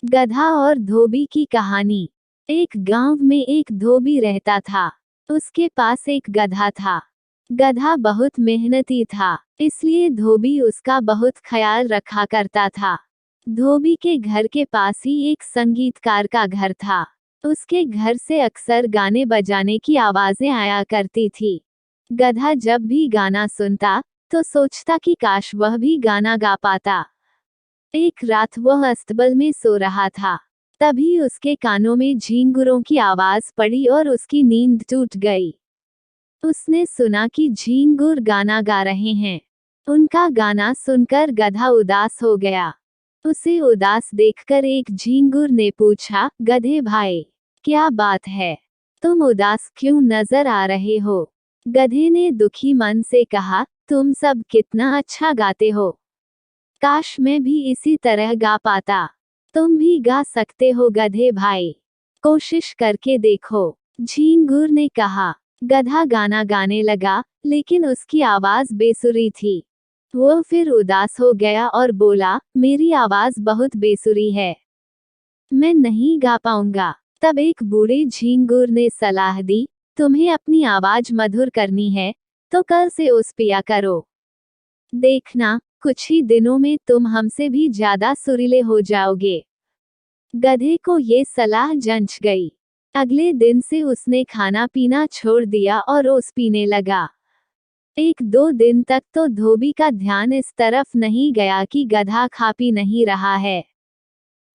गधा और धोबी की कहानी। एक गांव में एक धोबी रहता था। उसके पास एक गधा था। गधा बहुत मेहनती था, इसलिए धोबी उसका बहुत ख्याल रखा करता था। धोबी के घर के पास ही एक संगीतकार का घर था। उसके घर से अक्सर गाने बजाने की आवाजें आया करती थी। गधा जब भी गाना सुनता तो सोचता कि काश वह भी गाना गा पाता। एक रात वह अस्तबल में सो रहा था, तभी उसके कानों में झींगुरों की आवाज पड़ी और उसकी नींद टूट गई। उसने सुना कि झींगुर गाना गा रहे हैं। उनका गाना सुनकर गधा उदास हो गया। उसे उदास देखकर एक झींगुर ने पूछा, गधे भाई, क्या बात है? तुम उदास क्यों नजर आ रहे हो? गधे ने दुखी मन से कहा, तुम सब कितना अच्छा गाते हो। काश मैं भी इसी तरह गा पाता। तुम भी गा सकते हो गधे भाई, कोशिश करके देखो। झींगुर ने कहा। गधा गाना गाने लगा, लेकिन उसकी आवाज बेसुरी थी। वो फिर उदास हो गया और बोला, मेरी आवाज बहुत बेसुरी है, मैं नहीं गा पाऊंगा। तब एक बूढ़े झींगुर ने सलाह दी, तुम्हें अपनी आवाज मधुर करनी है तो कल से उस पिया करो। देखना, कुछ ही दिनों में तुम हमसे भी ज्यादा सुरीले हो जाओगे। गधे को ये सलाह जंच गई। अगले दिन से उसने खाना पीना छोड़ दिया और ओस पीने लगा। एक दो दिन तक तो धोबी का ध्यान इस तरफ नहीं गया कि गधा खा पी नहीं रहा है।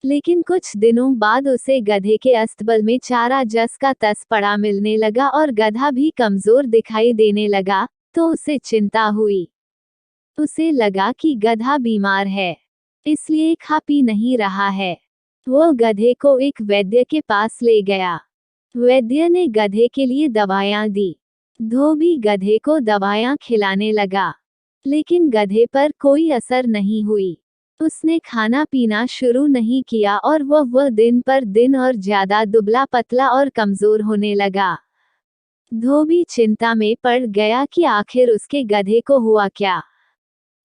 लेकिन कुछ दिनों बाद उसे गधे के अस्तबल में चारा जस का तस पड़ा मिलने लगा और गधा भी कमजोर दिखाई देने लगा, तो उसे चिंता हुई। उसे लगा कि गधा बीमार है, इसलिए खा पी नहीं रहा है। वो गधे को एक वैद्य के पास ले गया। वैद्य ने गधे के लिए दवायां दी। धोबी गधे को दवायां खिलाने लगा, लेकिन गधे पर कोई असर नहीं हुई। उसने खाना पीना शुरू नहीं किया और वह दिन पर दिन और ज्यादा दुबला पतला और कमजोर होने लगा। धोबी चिंता में पड़ गया कि आखिर उसके गधे को हुआ क्या।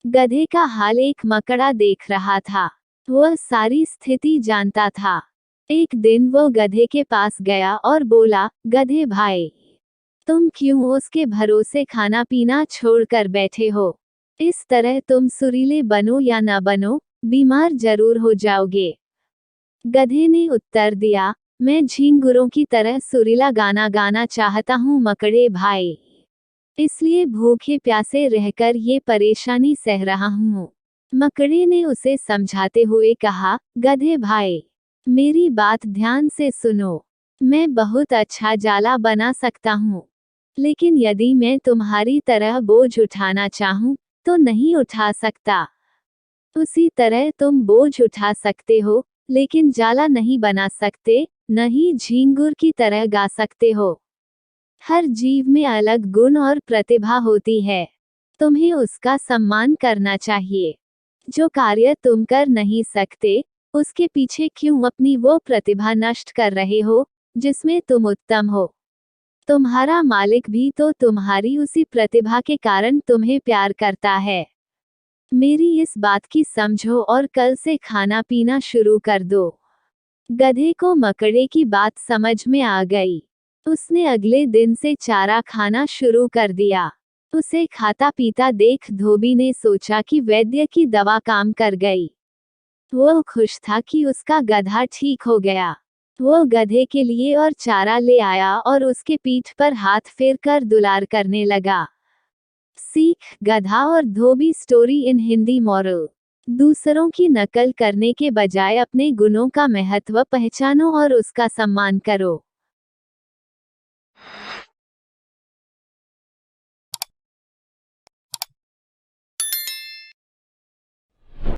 गधे का हाल एक मकड़ा देख रहा था। वह सारी स्थिति जानता था। एक दिन वो गधे के पास गया और बोला, गधे भाई, तुम क्यों उसके भरोसे खाना पीना छोड़कर बैठे हो? इस तरह तुम सुरीले बनो या न बनो, बीमार जरूर हो जाओगे। गधे ने उत्तर दिया, मैं झींगुरों की तरह सुरीला गाना गाना चाहता हूँ मकड़े भाई, इसलिए भूखे प्यासे रहकर ये परेशानी सह रहा हूँ। मकड़े ने उसे समझाते हुए कहा, गधे भाई, मेरी बात ध्यान से सुनो। मैं बहुत अच्छा जाला बना सकता हूँ, लेकिन यदि मैं तुम्हारी तरह बोझ उठाना चाहूँ तो नहीं उठा सकता। उसी तरह तुम बोझ उठा सकते हो, लेकिन जाला नहीं बना सकते, न ही झींगुर की तरह गा सकते हो। हर जीव में अलग गुण और प्रतिभा होती है। तुम्हें उसका सम्मान करना चाहिए। जो कार्य तुम कर नहीं सकते, उसके पीछे क्यों अपनी वो प्रतिभा नष्ट कर रहे हो जिसमें तुम उत्तम हो? तुम्हारा मालिक भी तो तुम्हारी उसी प्रतिभा के कारण तुम्हें प्यार करता है। मेरी इस बात की समझो और कल से खाना पीना शुरू कर दो। गधे को मकड़े की बात समझ में आ गई। उसने अगले दिन से चारा खाना शुरू कर दिया। उसे खाता पीता देख धोबी ने सोचा कि वैद्य की दवा काम कर गई। वो खुश था कि उसका गधा ठीक हो गया। वो गधे के लिए और चारा ले आया और उसके पीठ पर हाथ फेर कर दुलार करने लगा। सीख, गधा और धोबी स्टोरी इन हिंदी मॉरल। दूसरों की नकल करने के बजाय अपने गुणों का महत्व पहचानो और उसका सम्मान करो।